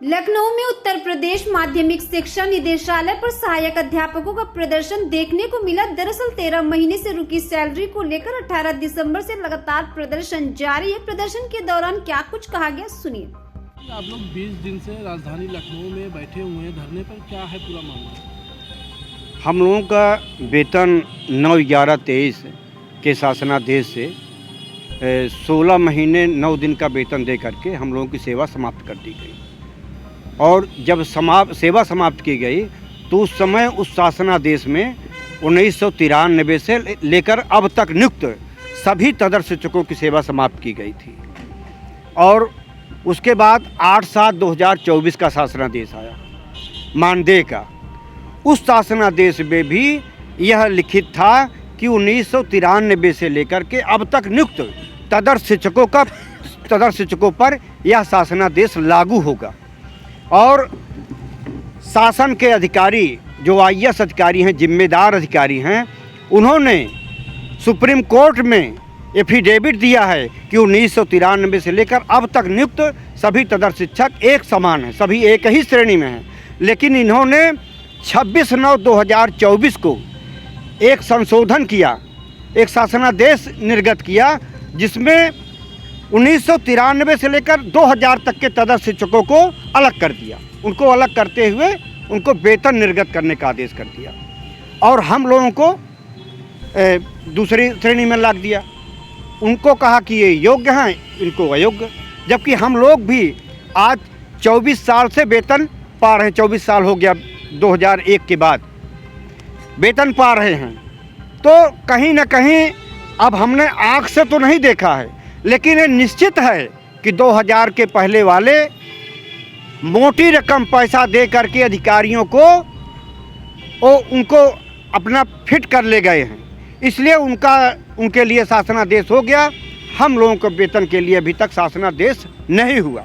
लखनऊ में उत्तर प्रदेश माध्यमिक शिक्षा निदेशालय पर सहायक अध्यापकों का प्रदर्शन देखने को मिला। दरअसल 13 महीने से रुकी सैलरी को लेकर 18 दिसंबर से लगातार प्रदर्शन जारी है। प्रदर्शन के दौरान क्या कुछ कहा गया, सुनिए। आप लोग 20 दिन से राजधानी लखनऊ में बैठे हुए हैं धरने पर, क्या है पूरा मामला? हम लोगों का वेतन 9/11/23 के शासनादेश से 16 महीने 9 दिन का वेतन दे करके हम लोगों की सेवा समाप्त कर दी गई। और जब सेवा समाप्त की गई तो उस समय उस शासनादेश में 1993 से लेकर अब तक नियुक्त सभी तदर्थ शिक्षकों की सेवा समाप्त की गई थी। और उसके बाद 8/7/2024 का शासनादेश आया मानदेय का। उस शासनादेश में भी यह लिखित था कि 1993 से लेकर के अब तक नियुक्त तदर्थ शिक्षकों पर यह शासनादेश लागू होगा। और शासन के अधिकारी जो IAS अधिकारी हैं, जिम्मेदार अधिकारी हैं, उन्होंने सुप्रीम कोर्ट में एफिडेविट दिया है कि 1993 से लेकर अब तक नियुक्त सभी तदर्थ शिक्षक एक समान हैं, सभी एक ही श्रेणी में हैं। लेकिन इन्होंने 26/9/2024 को एक संशोधन किया, एक शासनादेश निर्गत किया, जिसमें 1993 से लेकर 2000 तक के तदर्थ शिक्षकों को अलग कर दिया। उनको अलग करते हुए उनको वेतन निर्गत करने का आदेश कर दिया और हम लोगों को दूसरी श्रेणी में लाद दिया। उनको कहा कि ये योग्य हैं, इनको अयोग्य। जबकि हम लोग भी आज 24 साल से वेतन पा रहे हैं। 24 साल हो गया 2001 के बाद वेतन पा रहे हैं। तो कहीं ना कहीं अब हमने आँख से तो नहीं देखा है, लेकिन ये निश्चित है कि 2000 के पहले वाले मोटी रकम पैसा दे करके अधिकारियों को उनको अपना फिट कर ले गए हैं। इसलिए उनके लिए शासनादेश हो गया। हम लोगों को वेतन के लिए अभी तक शासनादेश नहीं हुआ।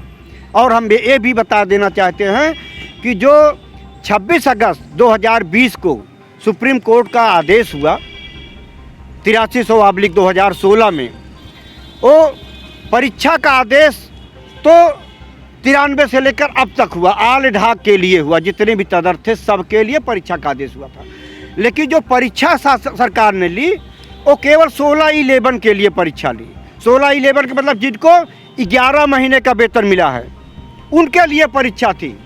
और हम ये भी बता देना चाहते हैं कि जो 26 अगस्त 2020 को सुप्रीम कोर्ट का आदेश हुआ 8300/2016 में, वो परीक्षा का आदेश तो 93 से लेकर अब तक हुआ, आल ढाक के लिए हुआ, जितने भी तदर्थ थे सबके लिए परीक्षा का आदेश हुआ था। लेकिन जो परीक्षा सरकार ने ली वो केवल 16/11 के लिए परीक्षा ली। 16/11 के मतलब जिनको 11 महीने का वेतन मिला है उनके लिए परीक्षा थी।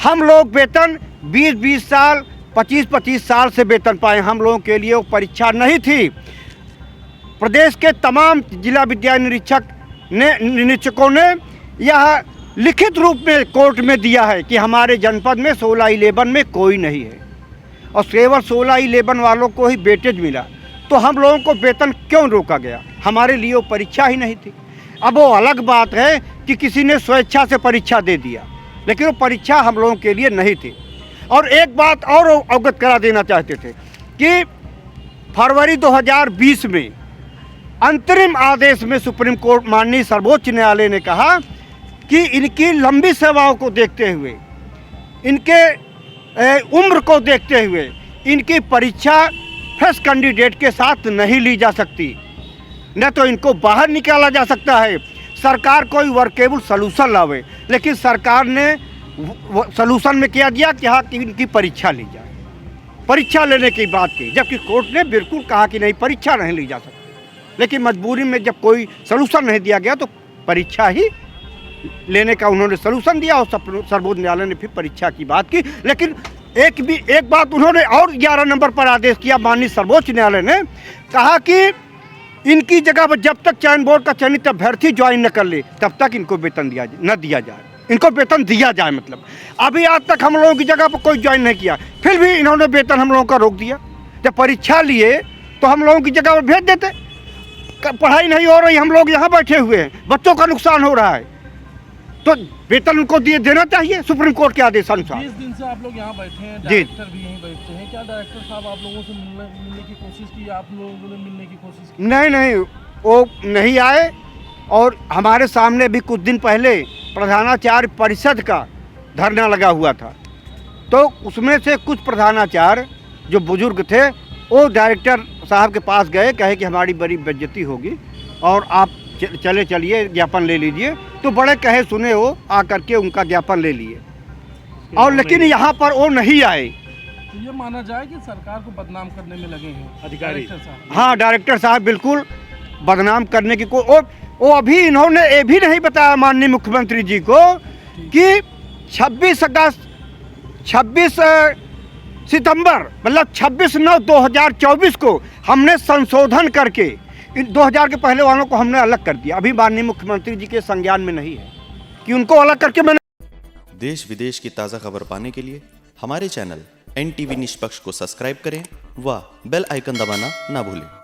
हम लोग वेतन 20-20 साल 25-25 साल से वेतन पाए, हम लोगों के लिए वो परीक्षा नहीं थी। प्रदेश के तमाम जिला विद्या निरीक्षकों ने यह लिखित रूप में कोर्ट में दिया है कि हमारे जनपद में 16/11 में कोई नहीं है और केवल 16/11 वालों को ही वेटेज मिला। तो हम लोगों को वेतन क्यों रोका गया? हमारे लिए वो परीक्षा ही नहीं थी। अब वो अलग बात है कि किसी ने स्वेच्छा से परीक्षा दे दिया, लेकिन वो परीक्षा हम लोगों के लिए नहीं थी। और एक बात और अवगत करा देना चाहते थे कि फरवरी 2020 में अंतरिम आदेश में सुप्रीम कोर्ट माननीय सर्वोच्च न्यायालय ने कहा कि इनकी लंबी सेवाओं को देखते हुए, इनके उम्र को देखते हुए इनकी परीक्षा फ्रेश कैंडिडेट के साथ नहीं ली जा सकती, न तो इनको बाहर निकाला जा सकता है। सरकार कोई वर्केबल सलूशन लावे, लेकिन सरकार ने सलूशन में क्या दिया कि हाँ कि इनकी परीक्षा ली जाए, परीक्षा लेने की बात की, जबकि कोर्ट ने बिल्कुल कहा कि नहीं, परीक्षा नहीं ली जा सकती। लेकिन मजबूरी में जब कोई सलूशन नहीं दिया गया तो परीक्षा ही लेने का उन्होंने सलूशन दिया और सर्वोच्च न्यायालय ने फिर परीक्षा की बात की। लेकिन एक बात उन्होंने और 11 नंबर पर आदेश किया, माननीय सर्वोच्च न्यायालय ने कहा कि इनकी जगह पर जब तक चयन बोर्ड का चयनित अभ्यर्थी ज्वाइन न कर ले तब तक इनको वेतन न दिया जाए, इनको वेतन दिया जाए। मतलब अभी आज तक हम लोगों की जगह पर कोई ज्वाइन नहीं किया, फिर भी इन्होंने वेतन हम लोगों का रोक दिया। जब परीक्षा लिए तो हम लोगों की जगह पर भेज देते। पढ़ाई नहीं हो रही, हम लोग यहाँ बैठे हुए हैं, बच्चों का नुकसान हो रहा है, तो वेतन उनको देना चाहिए सुप्रीम कोर्ट के आदेश अनुसार। 20 दिन से आप लोग यहाँ बैठे हैं, डायरेक्टर भी यहीं बैठते हैं। क्या डायरेक्टर साहब आप लोगों से मिलने की कोशिश की? आप लोगों ने मिलने की कोशिश की? नहीं, वो नहीं आए। और हमारे सामने भी कुछ दिन पहले प्रधानाचार्य परिषद का धरना लगा हुआ था, तो उसमें से कुछ प्रधानाचार्य जो बुजुर्ग थे वो डायरेक्टर साहब के पास गए, कहे कि हमारी बड़ी बेइज्जती होगी और आप चलिए ज्ञापन ले लीजिए। तो बड़े कहे सुने हो आकर के उनका ज्ञापन ले लिए, और लेकिन यहाँ पर वो नहीं आए। तो ये माना जाए कि सरकार को बदनाम करने में लगे हैं अधिकारी। डायरेक्टर साहब। हाँ, डायरेक्टर साहब बिल्कुल बदनाम करने की वो अभी इन्होंने ये भी नहीं बताया माननीय मुख्यमंत्री जी को कि 26 सितंबर मतलब 26/9/2024 को हमने संशोधन करके इन 2000 के पहले वालों को हमने अलग कर दिया। अभी माननीय मुख्यमंत्री जी के संज्ञान में नहीं है कि उनको अलग करके मैंने। देश विदेश की ताज़ा खबर पाने के लिए हमारे चैनल NTV निष्पक्ष को सब्सक्राइब करें व बेल आइकन दबाना ना भूलें।